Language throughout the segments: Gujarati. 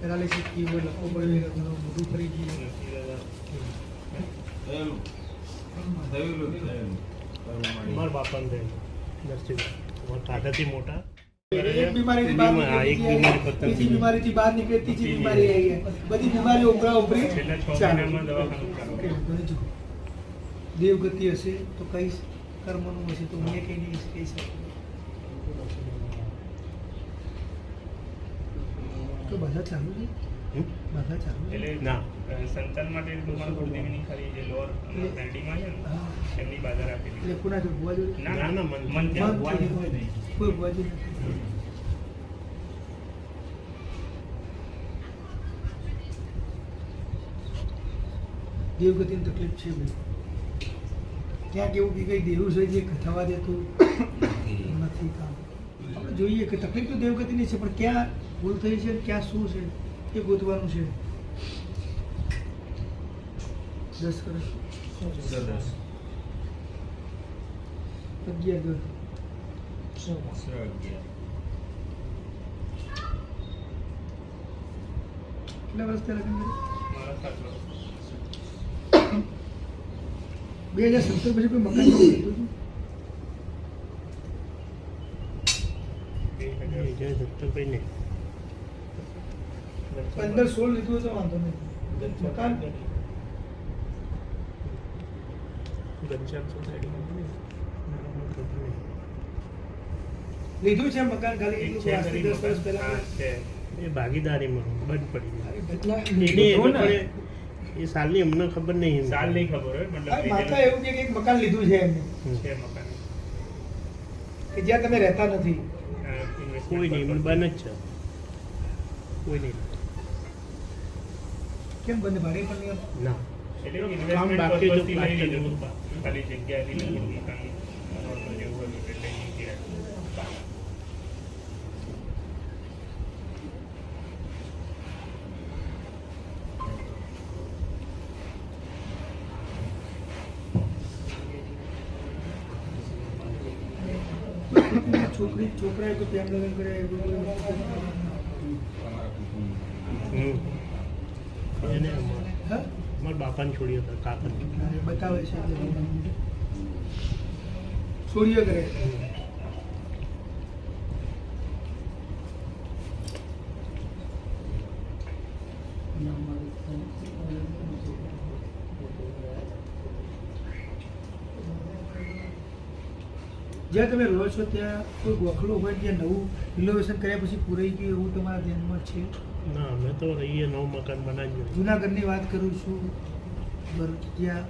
પેરાલિસિસ થઈ હોય, લખવો પડ્યો, મોઢું ફરી ગયું. મારા બાપાને થયેલું દર્શિત દાદાથી મોટા એક બીમારીથી બહાર નીકળી, બીજી બીમારીથી બહાર નીકળે, ત્રીજી બીમારી આવી ગઈ. બધી બીમારીઓ ઉભરા ઉભરી દેવગતિ હશે તો કહીશ, કર્મનું હશે તો મેં કઈ નહીં કહી શકું. તો બધા ચાલુ છે, બધા ચાલુ છે. એટલે ના સંતાન માટે તમારા ગુરુદેવની ખાલી જે લોઅર પેરડીમાં છે ને એમની બાધા રાખેલી. એટલે કોના જો ભુવા જોડે? ના ના, ના મન મન ત્યાં ભગવાન કોઈ ભુવા જોડે નથી. દેવગતિની તકલીફ છે ભાઈ. ક્યાંક એવું કે કંઈ દેવું છે જે થવા દેતું નથી કામ. આપણે જોઈએ કે તકલીફ તો દેવગતિની છે, પણ ક્યાં ભૂલ થઈ છે, ક્યાં શું છે એ ગોતવાનું છે. 10 કરો, 11 કરો. કેટલા વર્ષ પહેલા લગ્ન કર્યું? મારા 7 વર્ષ. 2017 પછી કોઈ મકાન લીધું હતું? 2017 નહીં 15-16 લીધું હોય તો વાંધો નહીં. મકાન ઘનશ્યામ સોસાયટીમાં લીધું છે મકાન ખાલી એટલું કે આજથી 10 વર્ષ પહેલા હા, છે. એ ભાગીદારીમાં બંધ પડી કેટલા ગયું એ સાલની અમને ખબર નહીં. સાલ નહીં ખબર હોય મતલબ માતા એવું કે એક મકાન લીધું છે એમને છે મકાન. કે જ્યાં તમે રહેતા નથી. કોઈ નહીં, એમને બંધ જ છે. કોઈ નહીં. કેમ બંને ભાડે પણ નહીં આપો? ના એટલે કામ ઇન્વેસ્ટમેન્ટ બાકી જો પર્પઝથી લઈ લીધું હતું. પ્લાસ્ટર ખાલી જગ્યા લીધી હતી ખાલી નોર્મલ જેવું હતું એટલે મૂકી રાખ્યું. છોકરાએ તો પ્રેમ લગ્ન કરે એવું એને હા? મારા બાપાને છોડ્યો હતો કાકાને. બતાવે છે છોડીઓ કરે. જ્યાં તમે રહો છો ત્યાં કોઈ ગોખલું હોય ત્યાં નવું રિનોવેશન કર્યા પછી પૂરાઈ ગયું એવું તમારા ધ્યાનમાં છે? ના અમે તો રહીએ નવું મકાન બનાવીએ. જુનાગઢની વાત કરું છું, ઘર જ્યાં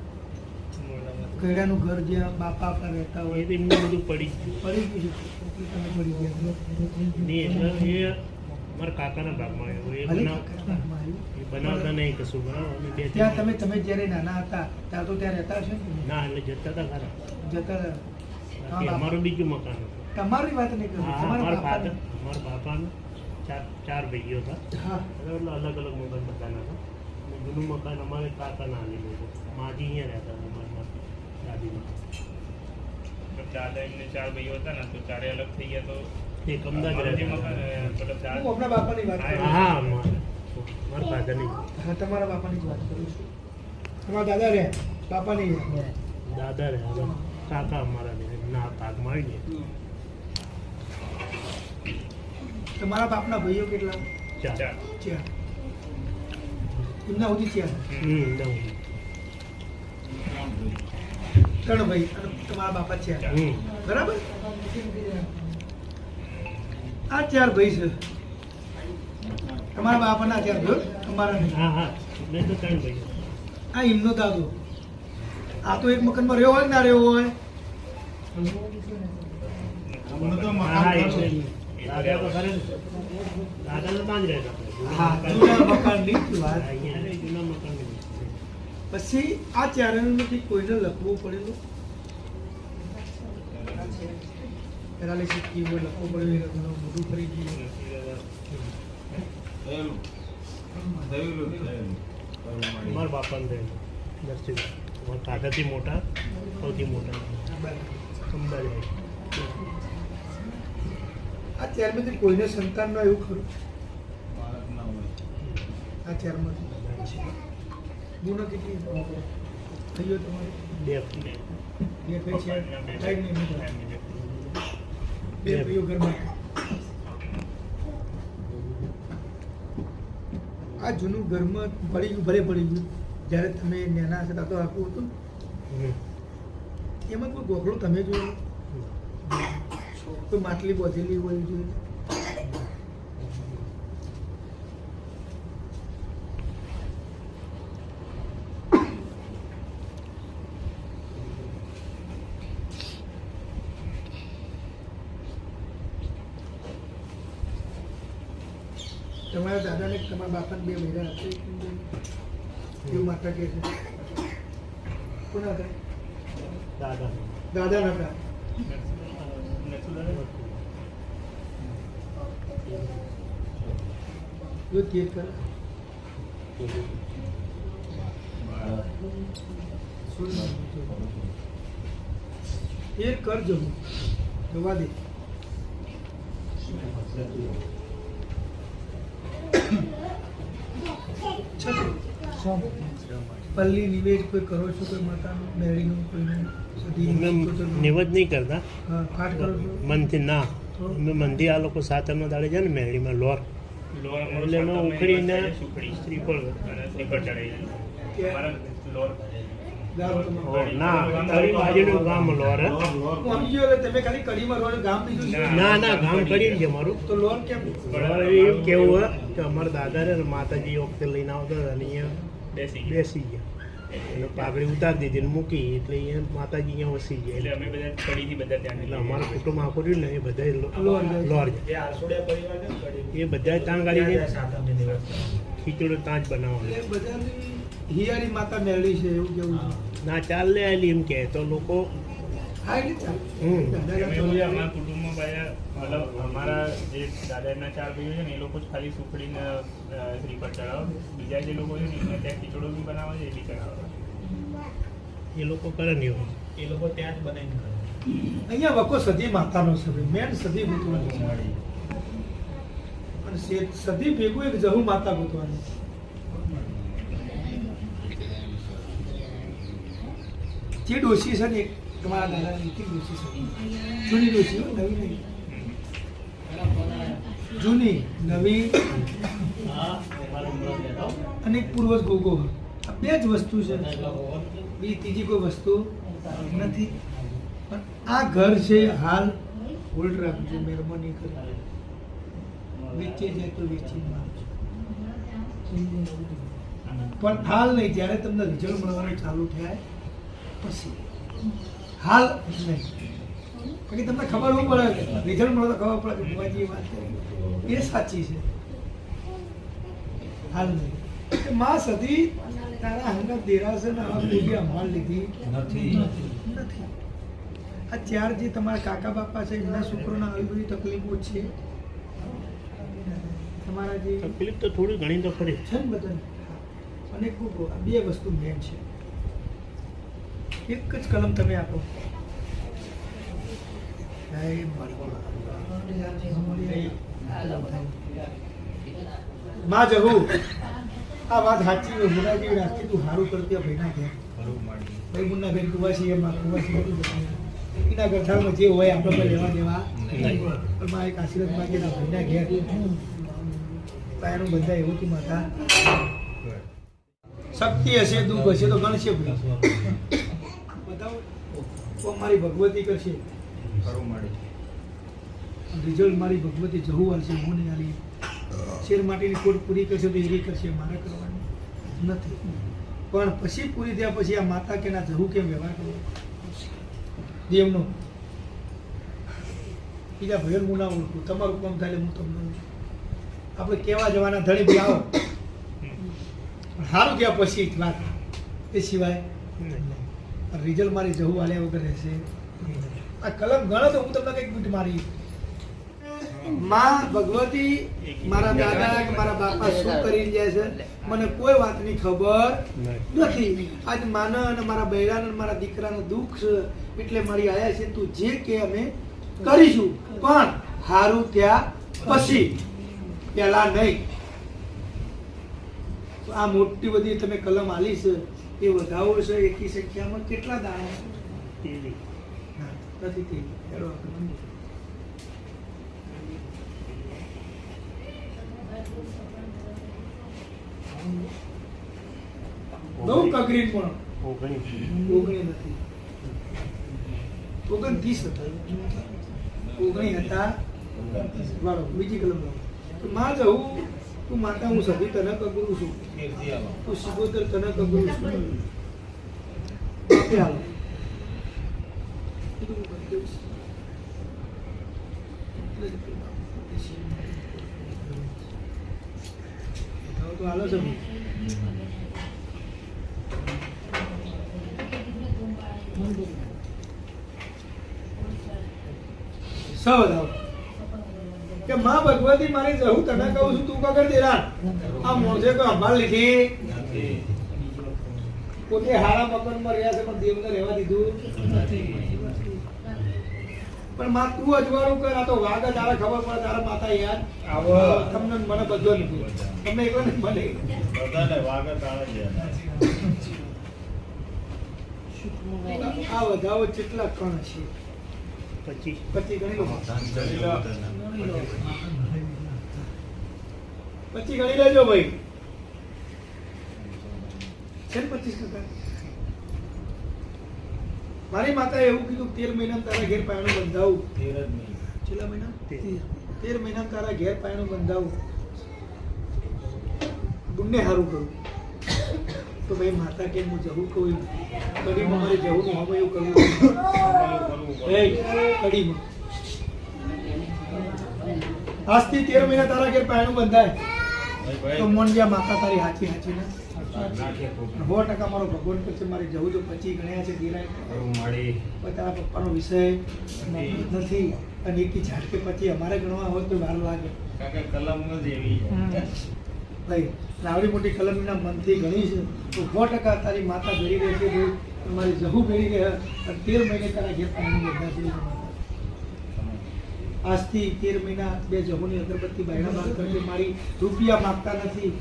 કૈડાનું ઘર જ્યાં બાપા આપણા રહેતા એ હોય તો એમને બધું પડી ગયું. પડી ગયું છે. તમે પડી ગયા નહીં એટલે એ મારા કાકાના ભાગમાં આવ્યું. એ ભલે બનાવ કાકાના ભાગમાં આવ્યું. એ બનાવતા નહીં કશું બરાબર. અમે બે ત્યાં તમે જ્યારે નાના હતા ત્યાં તો ત્યાં રહેતા હશે ને? ના એટલે જતા હતા ખરા. જતા બાકી અમારું બીજું મકાન હતું. તમારી વાત નહીં કરું, હા, તમારા મારા બાપાની. મારા બાપાને ચાર ભાઈઓ હતા. હા એટલે અલગ અલગ મકાન બધાના હતા. અને જૂનું મકાન અમારે કાકાના આવેલું હતું. માજી અહીંયા રહેતા હતા અમારા દાદીમાં. દાદા એમને 4 ભાઈઓ હતા ને તો 4 અલગ થઈ ગયા તો એક અમદાવાદ અમારું જે રહેતા મકાન હતા. મતલબ હું 4 આપણા બાપાની વાત કરું છું. હા મારા ફાધરની હા તમારા બાપાની જ વાત કરું છું. તમારા દાદા રહ્યા, બાપાની રહ્યા. દાદા રહ્યા કાકા અમારા રહ્યા ના ભાગમાં આવી ગયા. તમારા બાપના ભાઈઓ કેટલા? 4 ચાર. એમના સુધી 4. નવ. 3 ભાઈ અને તમારા બાપા 4. બરાબર? આ 4 ભાઈ છે. તમારા બાપાના 4 ભાઈઓ, તમારા નહીં. હા હા મેં તો 3 ભાઈઓ. આ એમનો દાદો. આ તો એક મકાનમાં રહ્યો હોય કે ના રહ્યો હોય? હા એ છે. દાદા તો ખરે દાદા તો ત્યાં જ રહેતા. હા જૂના મકાનની જ વાત. અહીંયા જૂના મકાન. પછી આ 4 માંથી કોઈને લખવું પડેલું? પેરાલિસિસ થઈ હોય, લખવું પડ્યું, મોઢું ફરી ગયું. મારા બાપાને થયેલું દર્શિત દાદાથી મોટા સૌથી મોટા અમદાવાદ. આ 4 માંથી કોઈને સંતાન નો એવું ખરું? આ ચારમાંથી ગુનો કેટલી થયો તમારે? બે બે કઈ છે? કઈ નહીં મિત્રો. બે ભાઈઓ ઘરમાં. આ જૂનું ઘરમાં પડી ગયું, ભલે પડી ગયું. જ્યારે તમે નાના હતા તો આખું હતું. એમાં કોઈ ગોખલું તમે જોયું? કોઈ માટલી બોધેલી હોય જોઈએ? તમારા દાદાને તમારા બાપાને બે મહિના હતા એવું માતા કહે છે. કોના હતા? દાદા દાદા નતા. જો તેર કર તેર કર જવું જવા દે. પલ્લી નિવેદ કોઈ કરો છો? કોઈ માતાનું મેળીનું કોઈનું નિવેદ નહીં કરતા હા પાઠ કરો છો? મનથી ના. અમે મંદી આ લોકો સાતમના દાડે જાય ને મેળીમાં લોર એટલે એમાં ઉખડીને શ્રીફળ ના તારી બાજુનું ગામ લોર. હું સમજી ગયો. તમે ખાલી કડીમાં રહો છો, ગામ બીજું છે? ના ના ગામ કરી છે મારું. તો લોન કેમ? લોર એવું કેવું હોય કે અમારા દાદા ને માતાજી વખતે લઈને આવતા હતા અને અહીંયા બેસી ગયા એટલે પાઘડી ઉતારી દીધી ને મૂકી એટલે અહીંયા માતાજી અહીંયા વસી ગયા. એટલે અમે બધા કડીથી બધા ત્યાં એટલે અમારું કુટુંબ આખું રહ્યું ને એ બધા લોર લોર એ બધા ત્યાં ગાડી ખીચડો ત્યાં જ બનાવવાનો. એટલે બધાની હિયાળી માતા મેળવી છે એવું કેવું છે? ના ચાલે આલી એમ કે તો લોકો હા એટલે ચાલે. હમ. દાદા એવું છે, અમારા કુટુંબમાં બધા મતલબ અમારા જે દાદાના 4 ભાઈઓ છે ને એ લોકો જ ખાલી સુખડીને શ્રીફળ ચડાવે. બીજા જે લોકો છે ને એમને ત્યાં ખીચડો બી બનાવે છે એ બી ચડાવે. એ લોકો કરે ને એવું. એ લોકો ત્યાં જ બનાવીને કરે. અહીંયા વકો સતી માતાનો છે ભાઈ. મેન સતી ગોતવાની છે. અને સતી ભેગું એક જહુ માતા ગોતવાની. જે ડોશી છે ને એક તમારા દાદાની એક ડોશી છે. જૂની ડોશી હો, નવી નહીં. જૂની નવી અને એક પૂર્વજ ગોગો. આ બે જ વસ્તુ છે. બીજી ત્રીજી કોઈ વસ્તુ નથી. પણ આ ઘર છે હાલ હોલ્ડ રાખજો મહેરબાની કરી. વેચે જાય તો વેચી મારજો. પણ હાલ નહીં. જ્યારે તમને રિઝલ્ટ મળવાનું ચાલુ થાય પછી હાલ નહીં. કારણ કે તમને ખબર શું પડે રિઝલ્ટ મળે તો ખબર પડે કે ભુવાજી વાત કરી એ સાચી છે. હાલ નહીં. માં સદી તારા હંગત દેરાસર આ પૂરી અમાર લીધી નથી. આ ચાર જે તમારા કાકા બાપા છે એમના છોકરોના આવી બધી તકલીફો છે. તમારા જે તકલીફ તો થોડી ઘણી તો ખરી છે ને બધા અને ખૂબ આ બે વસ્તુ મેન છે. એક જ કલમ તમે આપો. માં જહુ આ વાત સાચી હોય. મુનાજી રાખી તું સારું કરતી ભાઈના ઘેર ભાઈ મુન્ના ઘેર કુવાસી એમાં કુવાસી બધું બતાવ્યું. એના ગઠાળમાં જે હોય આપણે પર લેવા દેવા પણ માં એક આશીર્વાદ માગી ના ભાઈના ઘેર પાયાનું બધા એવું તું માતા શક્તિ હશે દુઃખ હશે તો ગણશે ભાઈ. બતાવો તો મારી ભગવતી કરશે રિઝલ્ટ. મારી ભગવતી જહુ હાલશે હું નહીં હાલી. શેર માટેની કોટ પૂરી કરશે તો એવી કરશે મારે કરવાની નથી. પણ પછી પૂરી થયા પછી આ માતા કે ના જહુ કેમ વ્યવહાર કરવો દેવનો. બીજા ભયન હું ના ઓળખું. તમારું કામ થાય હું તમને આપણે કહેવા જવાના ધણી બી આવો પણ સારું થયા પછી જ વાત. એ સિવાય રિઝલ્ટ મારી જહુ હાલ્યા વગર રહેશે. આ કલમ ગણો તો હું તમને કંઈક બીટ મારી. માં ભગવતી મારા દાદા કે મારા બાપા શું કરી જાય છે મને કોઈ વાતની ખબર નથી. આજ માના અને મારા બૈરાને અને મારા દીકરાનું દુઃખ છે એટલે મારી આયા છે. તું જે કે અમે કરીશું પણ સારું ત્યાં પછી પહેલા નહીં. આ મોટી બધી તમે કલમ આલી છે એ વધાવો છે એકી સંખ્યામાં કેટલા દાણા છે? તેવી ના, નથી તે. હેડો આગળ. બહુ કગરી પણ ઓગણી નથી, 29 હતા. 19 હતા. વાળો બીજી કલમ લાવો. તો માં જવું તું માતા હું સભી તને કગરું છું, તું સિગોતર તને કગરું છું. આપે હાલો. કીધું હું કરી દઈશ. તો હાલો છે. સવધાવ કે માં ભગવતી મારી જહું તને કહું છું તું કગર દેરા. આ મોજે કોઈ અંભાળ લીધી પોતે હારા મકાનમાં રહ્યા છે પણ દેવને રહેવા દીધું નથી. પણ માં તું અજવાળું કર. આ તો વાઘ તારા ખબર પડે તારા માતા યાદ આવો. તમને મને બધો નથી, તમને એકલો નહીં મળે. આ વધાવો કેટલા કણ છે? 25 ગણી લો. 25 ગણી લેજો ભાઈ. છે ને 25 ટકા? મારી માતાએ એવું કીધું 13 મહિનામાં તારા ઘેર પાયણું બંધાવું. 13 મહિના 13 મહિનામાં તારા ઘેર પાયણું બંધાવું. બંને સારું કરું. તો ભાઈ માતા કે હું જવું કહું કડીમાં મારે જવું હું હવે એવું કરવું કડીમાં આજથી 13 મહિના તારા ઘેર પાયણું બંધાય તો મોનજા માતા તારી હાચી હાચી ને 100% મારો ભગવાન પછી મારે જવું તો 25 ગણ્યા છે ધીરાય તારા પપ્પાનો વિષય નથી અને એકી ઝાટકે પછી અમારે ગણવા હોય તો વાર લાગે. ભાઈ રાવડી મોટી કલમના મનથી ગણી છે તો 100% તારી માતા ભેળી રહે છે. મારી જહુ ભેળી રહે અને 13 મહિને તારા ઘેર પાણી બધા છે. આજથી 13 મહિના 2 જહુની અગરબત્તી બાયણા બહાર કરજે. મારી રૂપિયા માગતા નથી.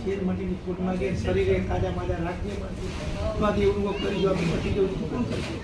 શેર માટીની ફૂટ માગે શરીરે તાજા માજા રાખજે. માંથી એવું કરી જો પછી જેવું કોણ કરશે?